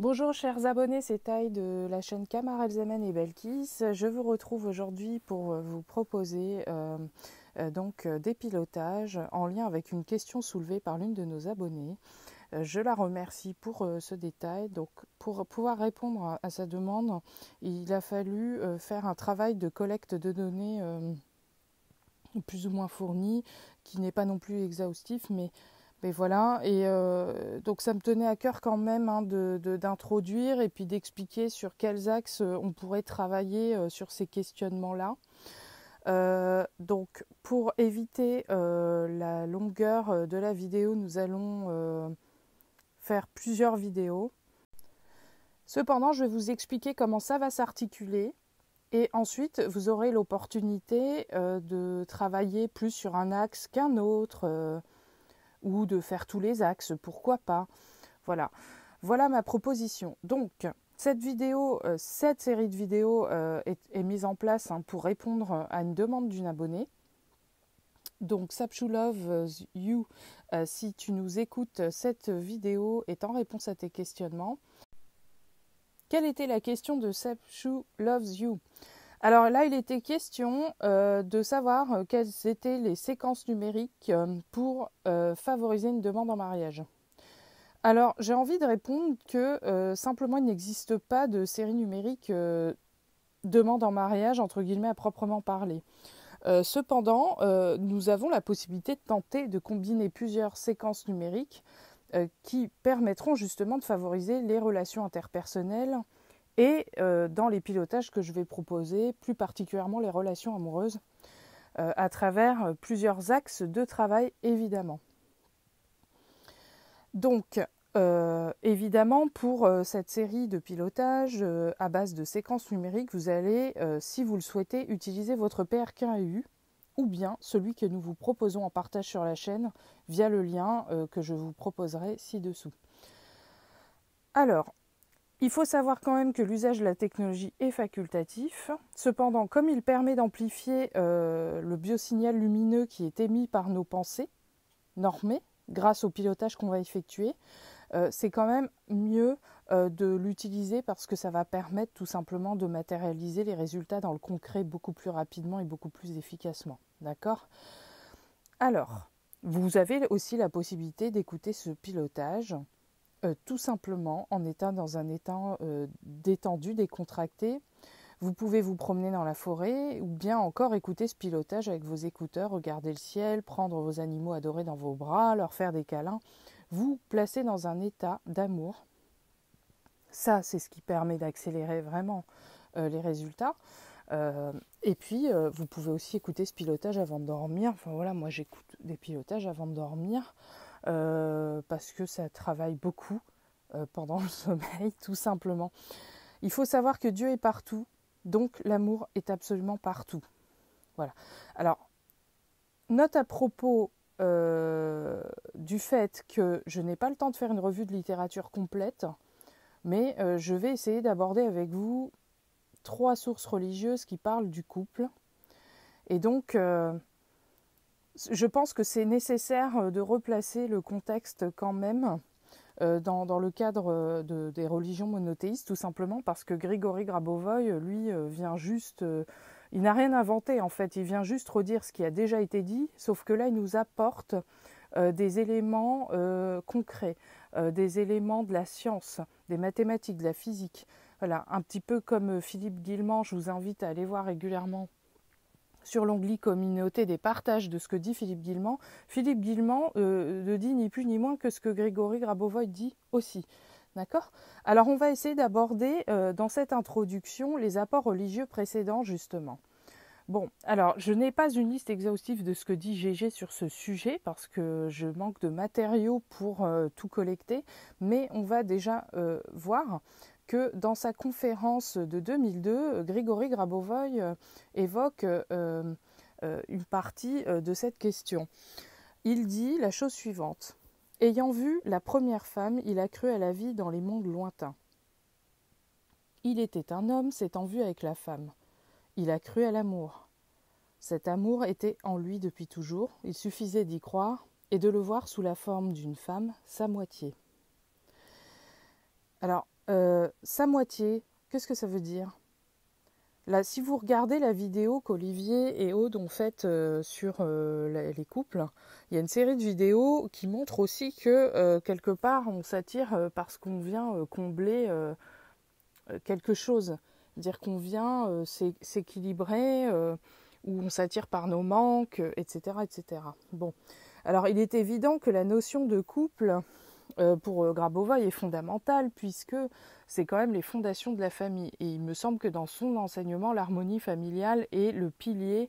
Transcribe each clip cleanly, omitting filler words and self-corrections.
Bonjour chers abonnés, c'est Taï de la chaîne Kamar Elzemen et Belkis. Je vous retrouve aujourd'hui pour vous proposer des pilotages en lien avec une question soulevée par l'une de nos abonnées. Je la remercie pour ce détail. Donc, pour pouvoir répondre à sa demande, il a fallu faire un travail de collecte de données plus ou moins fourni, qui n'est pas non plus exhaustif, mais voilà. Et donc ça me tenait à cœur quand même d'introduire et puis d'expliquer sur quels axes on pourrait travailler sur ces questionnements-là. Donc pour éviter la longueur de la vidéo, nous allons faire plusieurs vidéos. Cependant, je vais vous expliquer comment ça va s'articuler. Et ensuite, vous aurez l'opportunité de travailler plus sur un axe qu'un autre, ou de faire tous les axes, pourquoi pas. Voilà ma proposition. Donc, cette série de vidéos est mise en place pour répondre à une demande d'une abonnée. Donc, Sapchou Loves You, si tu nous écoutes, cette vidéo est en réponse à tes questionnements. Quelle était la question de Sapchou Loves You ? Alors là, il était question de savoir quelles étaient les séquences numériques pour favoriser une demande en mariage. Alors, j'ai envie de répondre que simplement, il n'existe pas de série numérique demande en mariage, entre guillemets, à proprement parler. Cependant, nous avons la possibilité de tenter de combiner plusieurs séquences numériques qui permettront justement de favoriser les relations interpersonnelles et dans les pilotages que je vais proposer, plus particulièrement les relations amoureuses, à travers plusieurs axes de travail, évidemment. Donc, évidemment, pour cette série de pilotages à base de séquences numériques, vous allez, si vous le souhaitez, utiliser votre PRK-EU ou bien celui que nous vous proposons en partage sur la chaîne via le lien que je vous proposerai ci-dessous. Alors, il faut savoir quand même que l'usage de la technologie est facultatif. Cependant, comme il permet d'amplifier le biosignal lumineux qui est émis par nos pensées normées, grâce au pilotage qu'on va effectuer, c'est quand même mieux de l'utiliser parce que ça va permettre tout simplement de matérialiser les résultats dans le concret beaucoup plus rapidement et beaucoup plus efficacement. D'accord ? Alors, vous avez aussi la possibilité d'écouter ce pilotage tout simplement en étant dans un état détendu, décontracté. Vous pouvez vous promener dans la forêt ou bien encore écouter ce pilotage avec vos écouteurs, regarder le ciel, prendre vos animaux adorés dans vos bras, leur faire des câlins, vous placer dans un état d'amour. Ça, c'est ce qui permet d'accélérer vraiment les résultats. Et puis, vous pouvez aussi écouter ce pilotage avant de dormir. Enfin voilà, moi j'écoute des pilotages avant de dormir parce que ça travaille beaucoup pendant le sommeil, tout simplement. Il faut savoir que Dieu est partout, donc l'amour est absolument partout. Voilà. Alors, note à propos du fait que je n'ai pas le temps de faire une revue de littérature complète, mais je vais essayer d'aborder avec vous 3 sources religieuses qui parlent du couple. Et donc, je pense que c'est nécessaire de replacer le contexte quand même dans le cadre des religions monothéistes, tout simplement parce que Grigory Grabovoï, lui, vient juste... il n'a rien inventé, en fait. Il vient juste redire ce qui a déjà été dit, sauf que là, il nous apporte des éléments concrets, des éléments de la science, des mathématiques, de la physique. Voilà, un petit peu comme Philippe Guillemant, je vous invite à aller voir régulièrement sur l'onglet communauté des partages de ce que dit Philippe Guillemant. Philippe Guillemant ne dit ni plus ni moins que ce que Grigory Grabovoï dit aussi. D'accord ? Alors on va essayer d'aborder dans cette introduction les apports religieux précédents justement. Bon, alors je n'ai pas une liste exhaustive de ce que dit Gégé sur ce sujet parce que je manque de matériaux pour tout collecter, mais on va déjà voir que dans sa conférence de 2002, Grigory Grabovoï évoque une partie de cette question. Il dit la chose suivante. Ayant vu la première femme, il a cru à la vie dans les mondes lointains. Il était un homme s'étant vu avec la femme. Il a cru à l'amour. Cet amour était en lui depuis toujours, il suffisait d'y croire et de le voir sous la forme d'une femme, sa moitié. Alors, sa moitié, qu'est-ce que ça veut dire? Là, si vous regardez la vidéo qu'Olivier et Aude ont faite sur les couples, il y a une série de vidéos qui montrent aussi que quelque part on s'attire parce qu'on vient combler quelque chose. Dire qu'on vient s'équilibrer, ou on s'attire par nos manques, etc., etc. Bon, alors il est évident que la notion de couple pour Grabovoi est fondamentale puisque c'est quand même les fondations de la famille. Et il me semble que dans son enseignement, l'harmonie familiale est le pilier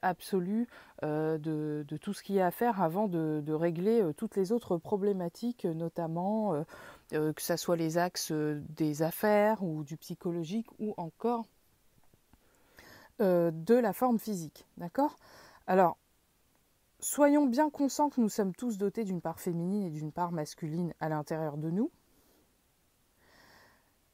absolu de tout ce qu'il y a à faire avant de régler toutes les autres problématiques, notamment que ce soit les axes des affaires ou du psychologique ou encore de la forme physique. D'accord ? Alors, soyons bien conscients que nous sommes tous dotés d'une part féminine et d'une part masculine à l'intérieur de nous.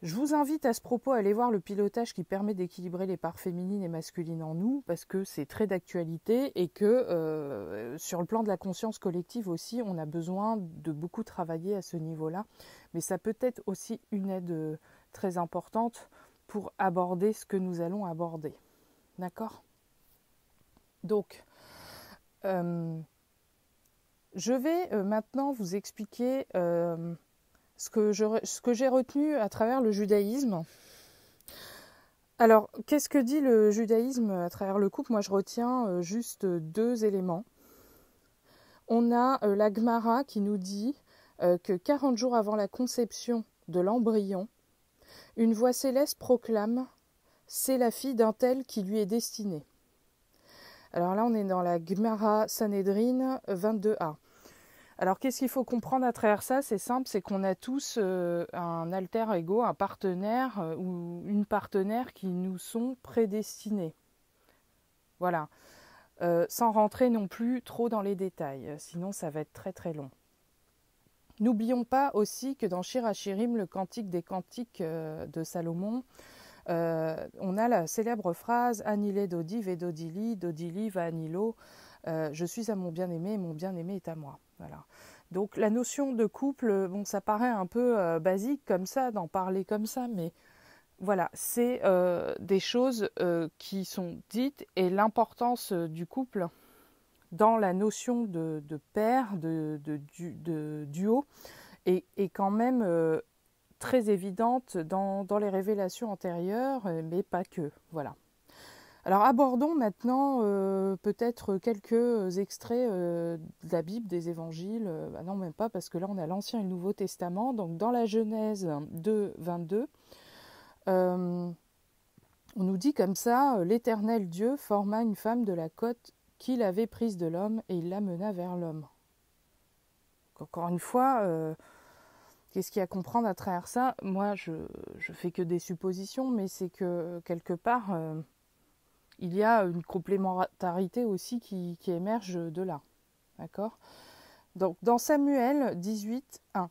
Je vous invite à ce propos à aller voir le pilotage qui permet d'équilibrer les parts féminines et masculines en nous, parce que c'est très d'actualité et que sur le plan de la conscience collective aussi, on a besoin de beaucoup travailler à ce niveau-là. Mais ça peut être aussi une aide très importante pour aborder ce que nous allons aborder. D'accord ? Donc, je vais maintenant vous expliquer ce que j'ai retenu à travers le judaïsme. Alors, qu'est-ce que dit le judaïsme à travers le couple ? Moi, je retiens juste deux éléments. On a la Gemara qui nous dit que 40 jours avant la conception de l'embryon, une voix céleste proclame « C'est la fille d'un tel qui lui est destinée ». Alors là, on est dans la Gemara Sanhedrin 22a. Alors, qu'est-ce qu'il faut comprendre à travers ça ? C'est simple, c'est qu'on a tous un alter ego, un partenaire ou une partenaire qui nous sont prédestinés. Voilà. Sans rentrer non plus trop dans les détails, sinon ça va être très très long. N'oublions pas aussi que dans Shir HaShirim, le cantique des cantiques de Salomon, on a la célèbre phrase « Anile Dodi Vedodili, Dodili va Anilo » je suis à mon bien-aimé et mon bien-aimé est à moi. Voilà. Donc la notion de couple, bon, ça paraît un peu basique comme ça, d'en parler comme ça, mais voilà, c'est des choses qui sont dites et l'importance du couple dans la notion de pair, de duo, est quand même très évidente dans les révélations antérieures, mais pas que. Voilà. Alors abordons maintenant peut-être quelques extraits de la Bible, des évangiles. Non, même pas, parce que là on a l'Ancien et le Nouveau Testament. Donc dans la Genèse 2, 22, on nous dit comme ça, l'Éternel Dieu forma une femme de la côte qu'il avait prise de l'homme et il l'amena vers l'homme. Encore une fois, qu'est-ce qu'il y a à comprendre à travers ça ? Moi, je fais que des suppositions, mais c'est que quelque part... il y a une complémentarité aussi qui émerge de là. D'accord ? Donc, dans Samuel 18, 1,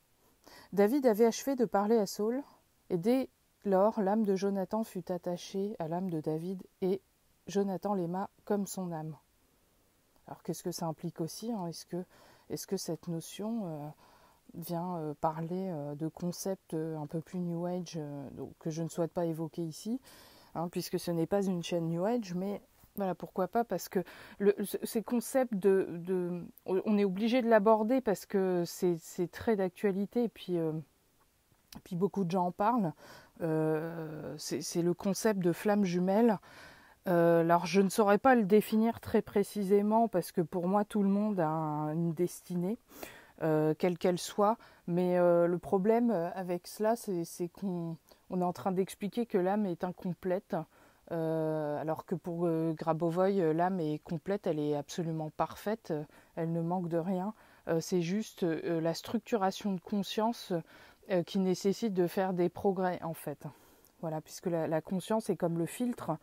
David avait achevé de parler à Saül, et dès lors, l'âme de Jonathan fut attachée à l'âme de David, et Jonathan l'aima comme son âme. Alors, qu'est-ce que ça implique aussi, hein ? Est-ce que cette notion vient parler de concepts un peu plus New Age, que je ne souhaite pas évoquer ici, puisque ce n'est pas une chaîne New Age, mais voilà, pourquoi pas, parce que ces concepts on est obligé de l'aborder parce que c'est très d'actualité, et puis beaucoup de gens en parlent. C'est le concept de flamme jumelle. Alors je ne saurais pas le définir très précisément, parce que pour moi tout le monde a une destinée, quelle qu'elle soit, mais le problème avec cela, c'est qu'on est en train d'expliquer que l'âme est incomplète, alors que pour Grabovoi, l'âme est complète, elle est absolument parfaite, elle ne manque de rien. C'est juste la structuration de conscience qui nécessite de faire des progrès, en fait. Voilà, puisque la conscience est comme le filtre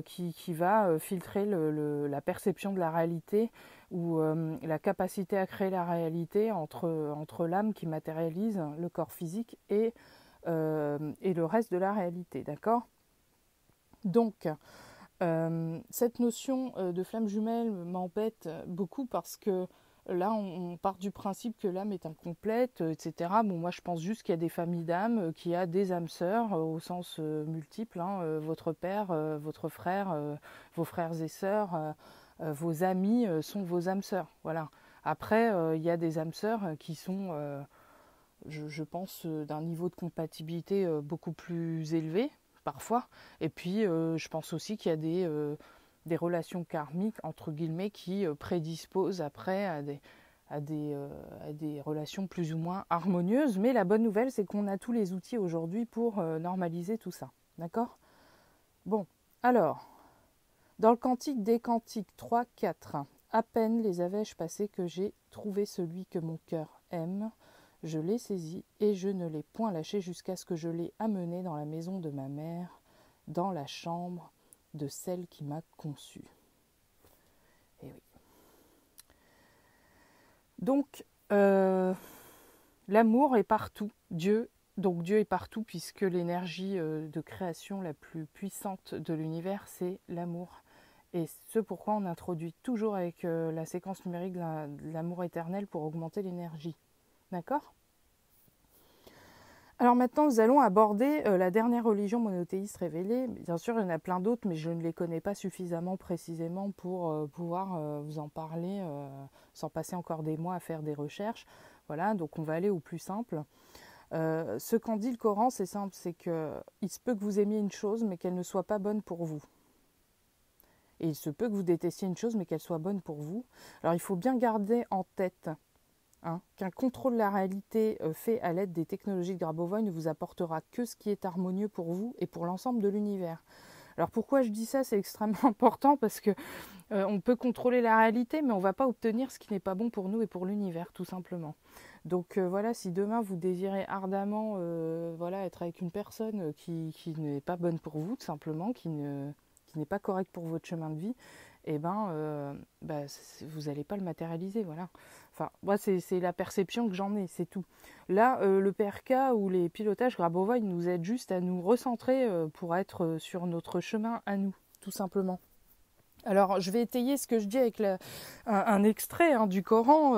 qui va filtrer la perception de la réalité, ou la capacité à créer la réalité entre l'âme qui matérialise le corps physique et le reste de la réalité, d'accord ? Donc, cette notion de flamme jumelle m'embête beaucoup, parce que Là, on part du principe que l'âme est incomplète, etc. Bon, moi, je pense juste qu'il y a des familles d'âmes, qu'il y a des âmes sœurs, au sens multiple, hein, votre père, votre frère, vos frères et sœurs, vos amis sont vos âmes sœurs. Voilà. Après, il y a des âmes sœurs qui sont, je pense, d'un niveau de compatibilité beaucoup plus élevé, parfois. Et puis, je pense aussi qu'il y a des relations karmiques, entre guillemets, qui prédisposent après à des relations plus ou moins harmonieuses. Mais la bonne nouvelle, c'est qu'on a tous les outils aujourd'hui pour normaliser tout ça. D'accord? Bon, alors, dans le Cantique des Cantiques 3-4, à peine les avais-je passés que j'ai trouvé celui que mon cœur aime. Je l'ai saisi et je ne l'ai point lâché jusqu'à ce que je l'ai amené dans la maison de ma mère, dans la chambre de celle qui m'a conçu. Et oui. Donc, l'amour est partout. Dieu est partout puisque l'énergie de création la plus puissante de l'univers, c'est l'amour. Et ce pourquoi on introduit toujours avec la séquence numérique de l'amour éternel pour augmenter l'énergie. D'accord ? Alors maintenant, nous allons aborder la dernière religion monothéiste révélée. Bien sûr, il y en a plein d'autres, mais je ne les connais pas suffisamment précisément pour pouvoir vous en parler sans passer encore des mois à faire des recherches. Voilà, donc on va aller au plus simple. Ce qu'en dit le Coran, c'est simple, c'est qu'il se peut que vous aimiez une chose, mais qu'elle ne soit pas bonne pour vous. Et il se peut que vous détestiez une chose, mais qu'elle soit bonne pour vous. Alors il faut bien garder en tête qu'un contrôle de la réalité fait à l'aide des technologies de Grabovoi ne vous apportera que ce qui est harmonieux pour vous et pour l'ensemble de l'univers. Alors pourquoi je dis ça, c'est extrêmement important parce que on peut contrôler la réalité, mais on ne va pas obtenir ce qui n'est pas bon pour nous et pour l'univers, tout simplement. Donc voilà, si demain vous désirez ardemment être avec une personne qui n'est pas bonne pour vous, tout simplement, qui n'est pas correcte pour votre chemin de vie, eh ben, vous n'allez pas le matérialiser, voilà. Enfin, moi, c'est la perception que j'en ai, c'est tout. Là, le PRK ou les pilotages Grabovoi, ils nous aident juste à nous recentrer pour être sur notre chemin à nous, tout simplement. Alors, je vais étayer ce que je dis avec un extrait du Coran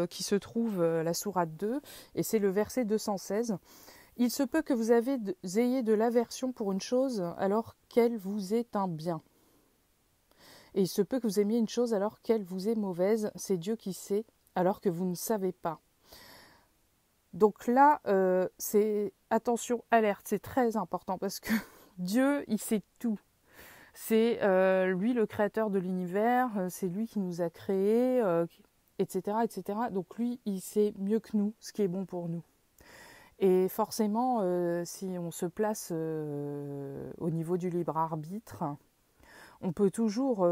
qui se trouve la sourate 2, et c'est le verset 216. Il se peut que vous ayez de l'aversion pour une chose alors qu'elle vous est un bien. Et il se peut que vous aimiez une chose alors qu'elle vous est mauvaise. C'est Dieu qui sait, alors que vous ne savez pas. Donc là, c'est attention, alerte, c'est très important parce que Dieu, il sait tout. C'est lui le créateur de l'univers, c'est lui qui nous a créés, etc., etc. Donc lui, il sait mieux que nous ce qui est bon pour nous. Et forcément, si on se place au niveau du libre arbitre, on peut toujours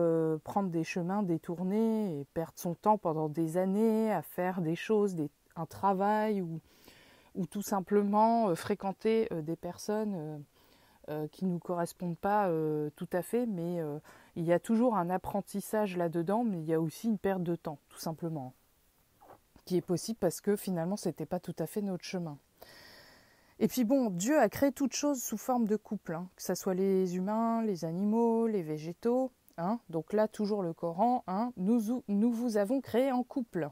prendre des chemins détournés et perdre son temps pendant des années à faire des choses, un travail ou tout simplement fréquenter des personnes qui ne nous correspondent pas tout à fait, mais il y a toujours un apprentissage là-dedans, mais il y a aussi une perte de temps, tout simplement, qui est possible parce que finalement, ce n'était pas tout à fait notre chemin. Et puis bon, Dieu a créé toutes choses sous forme de couple, que ce soit les humains, les animaux, les végétaux. Donc là, toujours le Coran, nous vous avons créé en couple.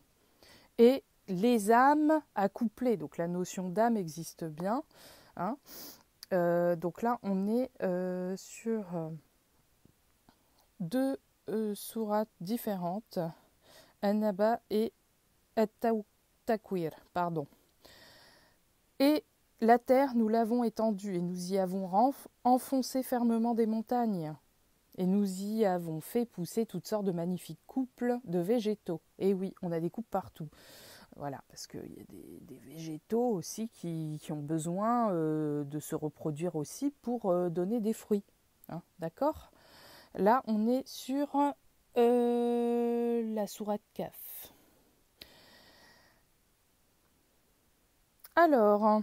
Et les âmes accouplées, donc la notion d'âme existe bien. Donc là, on est sur deux sourates différentes, An-Naba et At-Takwir, pardon. Et la terre, nous l'avons étendue et nous y avons enfoncé fermement des montagnes. Et nous y avons fait pousser toutes sortes de magnifiques couples de végétaux. Et oui, on a des couples partout. Voilà, parce qu'il y a des végétaux aussi qui ont besoin de se reproduire aussi pour donner des fruits. D'accord ? Là, on est sur la sourate Kaf. Alors,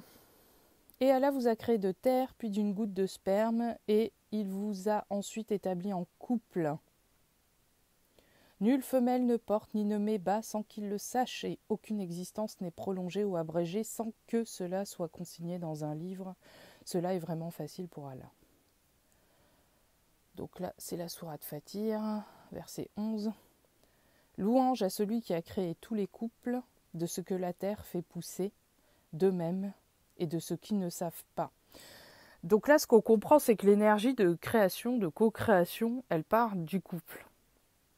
et Allah vous a créé de terre, puis d'une goutte de sperme, et il vous a ensuite établi en couple. Nulle femelle ne porte ni ne met bas sans qu'il le sache, et aucune existence n'est prolongée ou abrégée sans que cela soit consigné dans un livre. Cela est vraiment facile pour Allah. Donc là, c'est la sourate Fatir, verset 11. Louange à celui qui a créé tous les couples, de ce que la terre fait pousser, d'eux-mêmes et de ce qu'ils ne savent pas. Donc là, ce qu'on comprend, c'est que l'énergie de création, de co-création, elle part du couple.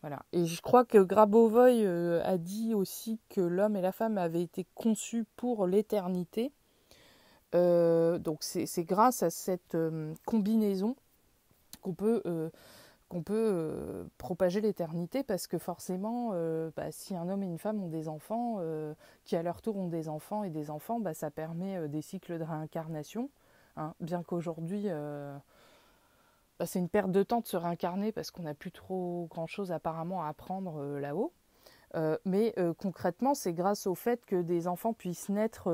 Voilà. Et je crois que Grabovoi a dit aussi que l'homme et la femme avaient été conçus pour l'éternité. Donc c'est grâce à cette combinaison qu'on peut propager l'éternité, parce que forcément, si un homme et une femme ont des enfants, qui à leur tour ont des enfants et des enfants, ça permet des cycles de réincarnation. Hein, bien qu'aujourd'hui, c'est une perte de temps de se réincarner parce qu'on n'a plus trop grand-chose apparemment à apprendre là-haut. Mais concrètement, c'est grâce au fait que des enfants puissent naître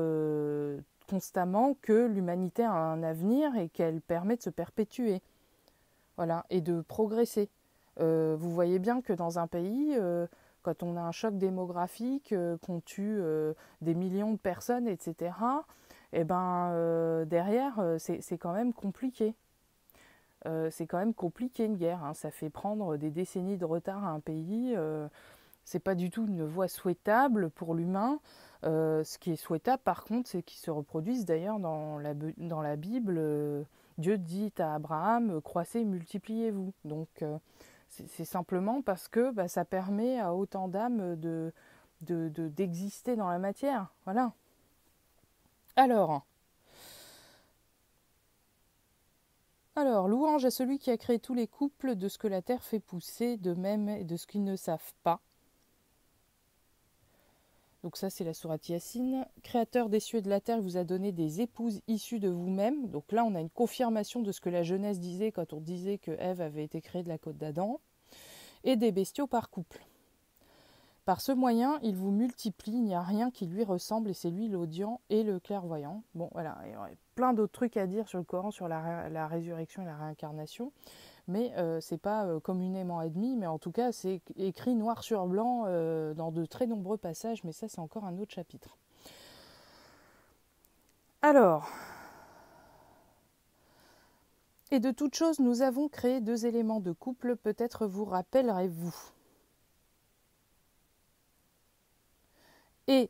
constamment que l'humanité a un avenir et qu'elle permet de se perpétuer. Voilà, et de progresser. Vous voyez bien que dans un pays, quand on a un choc démographique, qu'on tue des millions de personnes, etc., derrière, c'est quand même compliqué. C'est quand même compliqué une guerre. Hein. Ça fait prendre des décennies de retard à un pays. C'est pas du tout une voie souhaitable pour l'humain. Ce qui est souhaitable, par contre, c'est qu'ils se reproduisent. D'ailleurs, dans la Bible, Dieu dit à Abraham, croissez, multipliez-vous. Donc, c'est simplement parce que ça permet à autant d'âmes d'exister dans la matière. Voilà. Alors, louange à celui qui a créé tous les couples, de ce que la terre fait pousser, de même et de ce qu'ils ne savent pas. Donc ça, c'est la sourate Yassine. Créateur des cieux et de la terre, vous a donné des épouses issues de vous-même. Donc là, on a une confirmation de ce que la Genèse disait quand on disait que Ève avait été créée de la côte d'Adam. Et des bestiaux par couple. Par ce moyen, il vous multiplie, il n'y a rien qui lui ressemble, et c'est lui l'audient et le clairvoyant. Bon, voilà, il y aurait plein d'autres trucs à dire sur le Coran, sur la résurrection et la réincarnation, mais c'est pas communément admis, mais en tout cas, c'est écrit noir sur blanc dans de très nombreux passages, mais ça, c'est encore un autre chapitre. Alors, et de toute chose, nous avons créé 2 éléments de couple, peut-être vous rappellerez-vous. Et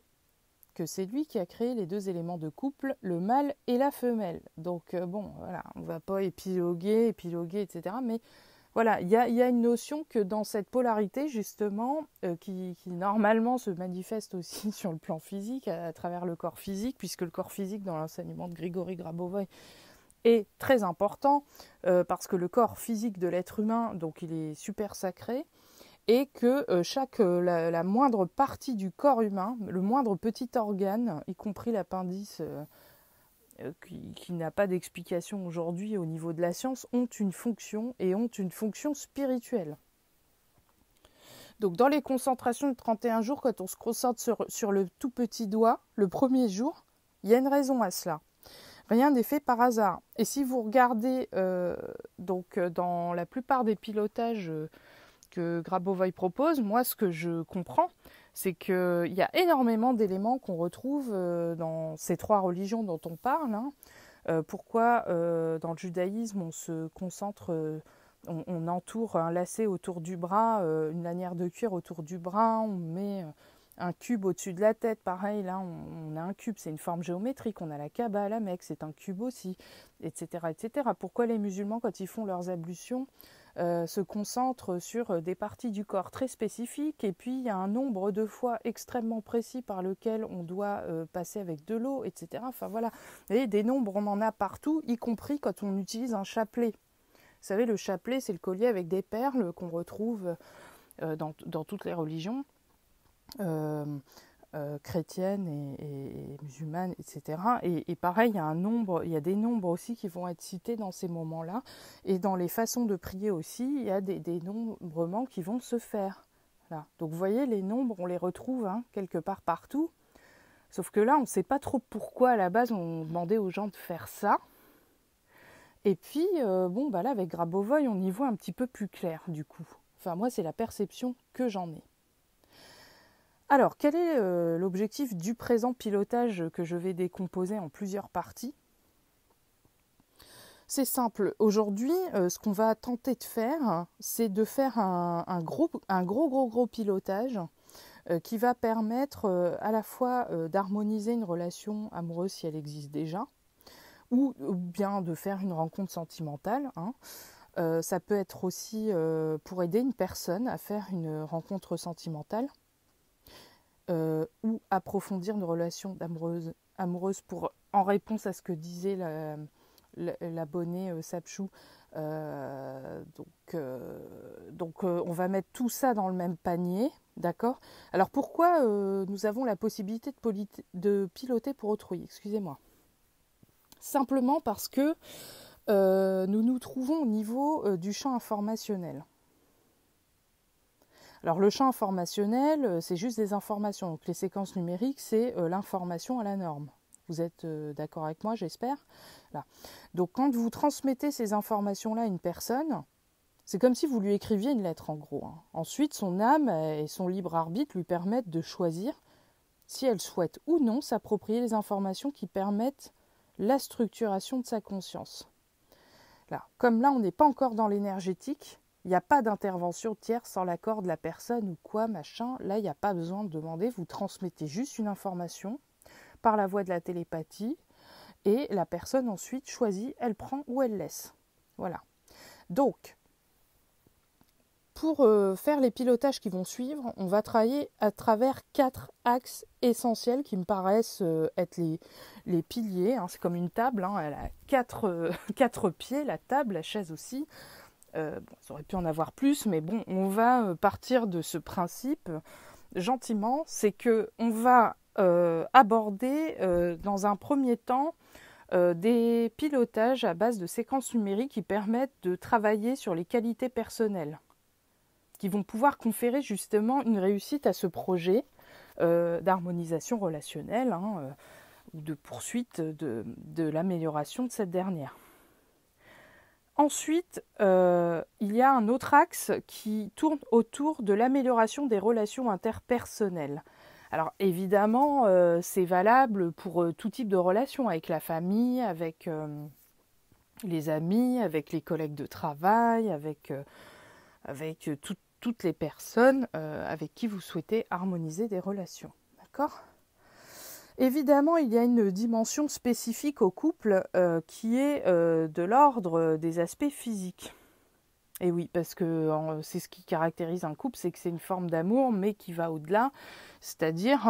que c'est lui qui a créé les 2 éléments de couple, le mâle et la femelle. Donc voilà, on ne va pas épiloguer, etc. Mais voilà, il y a une notion que dans cette polarité, justement, qui normalement se manifeste aussi sur le plan physique, à travers le corps physique, puisque le corps physique, dans l'enseignement de Grigory Grabovoi, est très important, parce que le corps physique de l'être humain, donc il est super sacré, et que la moindre partie du corps humain, le moindre petit organe, y compris l'appendice qui n'a pas d'explication aujourd'hui au niveau de la science, ont une fonction et ont une fonction spirituelle. Donc dans les concentrations de 31 jours, quand on se concentre sur le tout petit doigt, le premier jour, il y a une raison à cela. Rien n'est fait par hasard. Et si vous regardez dans la plupart des pilotages que Grabovoi propose, moi ce que je comprends, c'est qu'il y a énormément d'éléments qu'on retrouve dans ces 3 religions dont on parle. Hein. Pourquoi dans le judaïsme on se concentre, on entoure un lacet autour du bras, une lanière de cuir autour du bras, on met un cube au-dessus de la tête, pareil, là on a un cube, c'est une forme géométrique, on a la Kaaba à la Mecque, c'est un cube aussi, etc., etc. Pourquoi les musulmans, quand ils font leurs ablutions, se concentrent sur des parties du corps très spécifiques, et puis il y a un nombre de fois extrêmement précis par lequel on doit passer avec de l'eau, etc. Enfin voilà, et des nombres on en a partout, y compris quand on utilise un chapelet. Vous savez, le chapelet, c'est le collier avec des perles qu'on retrouve dans toutes les religions chrétiennes et musulmanes, etc. Et pareil, il y a des nombres aussi qui vont être cités dans ces moments-là. Et dans les façons de prier aussi, il y a des nombrements qui vont se faire. Là. Donc vous voyez, les nombres, on les retrouve quelque part partout. Sauf que là, on ne sait pas trop pourquoi à la base on demandait aux gens de faire ça. Et puis, là, avec Grabovoi, on y voit un petit peu plus clair, du coup. Enfin, moi, c'est la perception que j'en ai. Alors, quel est l'objectif du présent pilotage que je vais décomposer en plusieurs parties ? C'est simple. Aujourd'hui, ce qu'on va tenter de faire, c'est de faire un gros pilotage qui va permettre à la fois d'harmoniser une relation amoureuse si elle existe déjà, ou bien de faire une rencontre sentimentale. Hein. Ça peut être aussi pour aider une personne à faire une rencontre sentimentale ou approfondir une relation amoureuse pour, en réponse à ce que disait l'abonné Sapchou. On va mettre tout ça dans le même panier, d'accord? Alors pourquoi nous avons la possibilité de piloter pour autrui? Excusez-moi. Simplement parce que nous nous trouvons au niveau du champ informationnel. Alors le champ informationnel, c'est juste des informations. Donc les séquences numériques, c'est l'information à la norme. Vous êtes d'accord avec moi, j'espère. Là. Donc quand vous transmettez ces informations-là à une personne, c'est comme si vous lui écriviez une lettre en gros. Hein. Ensuite, son âme et son libre arbitre lui permettent de choisir si elle souhaite ou non s'approprier les informations qui permettent la structuration de sa conscience. Là. Comme là, on n'est pas encore dans l'énergétique, il n'y a pas d'intervention tierce sans l'accord de la personne ou quoi, machin. Là, il n'y a pas besoin de demander, vous transmettez juste une information par la voie de la télépathie et la personne ensuite choisit, elle prend ou elle laisse. Voilà. Donc, pour faire les pilotages qui vont suivre, on va travailler à travers 4 axes essentiels qui me paraissent être les piliers. Hein. C'est comme une table, hein. Elle a 4 pieds, la table, la chaise aussi. Ça aurait pu en avoir plus, mais bon, on va partir de ce principe gentiment. C'est qu'on va aborder dans un premier temps des pilotages à base de séquences numériques qui permettent de travailler sur les qualités personnelles, qui vont pouvoir conférer justement une réussite à ce projet d'harmonisation relationnelle ou de poursuite de l'amélioration de cette dernière. Ensuite, il y a un autre axe qui tourne autour de l'amélioration des relations interpersonnelles. Alors évidemment, c'est valable pour tout type de relations, avec la famille, avec les amis, avec les collègues de travail, avec toutes les personnes avec qui vous souhaitez harmoniser des relations. D'accord ? Évidemment, il y a une dimension spécifique au couple qui est de l'ordre des aspects physiques. Et oui, parce que c'est ce qui caractérise un couple, c'est que c'est une forme d'amour, mais qui va au-delà. C'est-à-dire,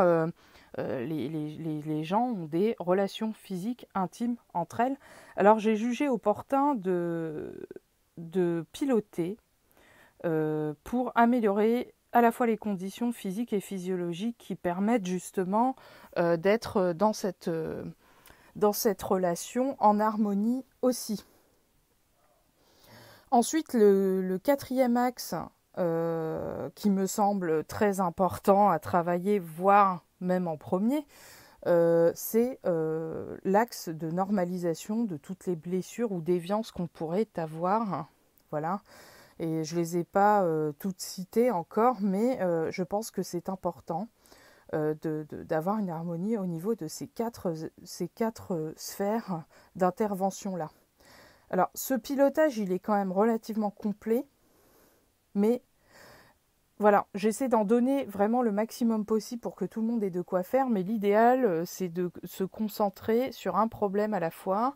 les gens ont des relations physiques intimes entre elles. Alors, j'ai jugé opportun de piloter pour améliorer à la fois les conditions physiques et physiologiques qui permettent justement d'être dans cette relation en harmonie aussi. Ensuite, le 4e axe qui me semble très important à travailler, voire même en premier, c'est l'axe de normalisation de toutes les blessures ou déviances qu'on pourrait avoir. Voilà. Et je ne les ai pas toutes citées encore, mais je pense que c'est important d'avoir une harmonie au niveau de ces quatre sphères d'intervention-là. Alors, ce pilotage, il est quand même relativement complet, mais voilà, j'essaie d'en donner vraiment le maximum possible pour que tout le monde ait de quoi faire, mais l'idéal, c'est de se concentrer sur un problème à la fois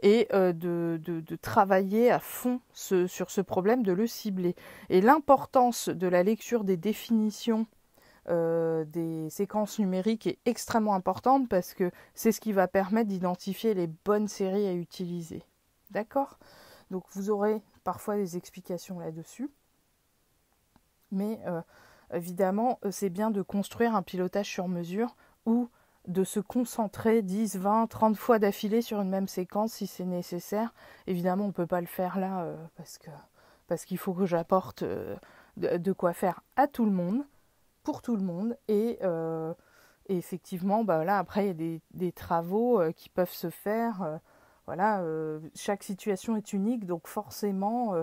et de travailler à fond sur ce problème, de le cibler. Et l'importance de la lecture des définitions des séquences numériques est extrêmement importante parce que c'est ce qui va permettre d'identifier les bonnes séries à utiliser. D'accord ? Donc vous aurez parfois des explications là-dessus. Mais évidemment, c'est bien de construire un pilotage sur mesure ou de se concentrer 10, 20, 30 fois d'affilée sur une même séquence si c'est nécessaire. Évidemment, on ne peut pas le faire là parce qu'il faut que j'apporte de quoi faire à tout le monde, pour tout le monde. Et effectivement, là, après, il y a des travaux qui peuvent se faire. Chaque situation est unique, donc forcément...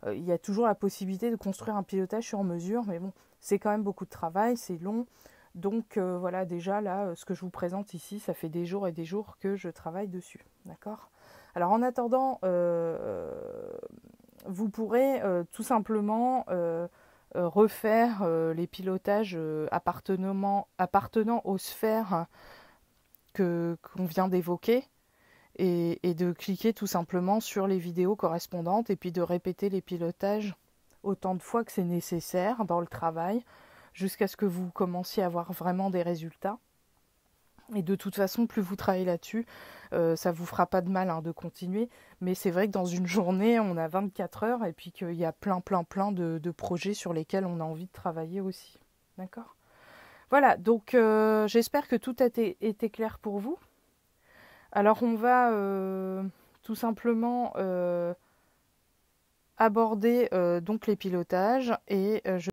il y a toujours la possibilité de construire un pilotage sur mesure, mais bon, c'est quand même beaucoup de travail, c'est long. Donc voilà, déjà là, ce que je vous présente ici, ça fait des jours et des jours que je travaille dessus. D'accord ? Alors en attendant, vous pourrez tout simplement refaire les pilotages appartenant aux sphères qu'on vient d'évoquer et de cliquer tout simplement sur les vidéos correspondantes et puis de répéter les pilotages autant de fois que c'est nécessaire dans le travail jusqu'à ce que vous commenciez à avoir vraiment des résultats. Et de toute façon, plus vous travaillez là-dessus, ça vous fera pas de mal de continuer. Mais c'est vrai que dans une journée, on a 24 heures et puis qu'il y a plein de projets sur lesquels on a envie de travailler aussi. D'accord ? Voilà, donc j'espère que tout a été clair pour vous. Alors on va tout simplement aborder donc les pilotages et je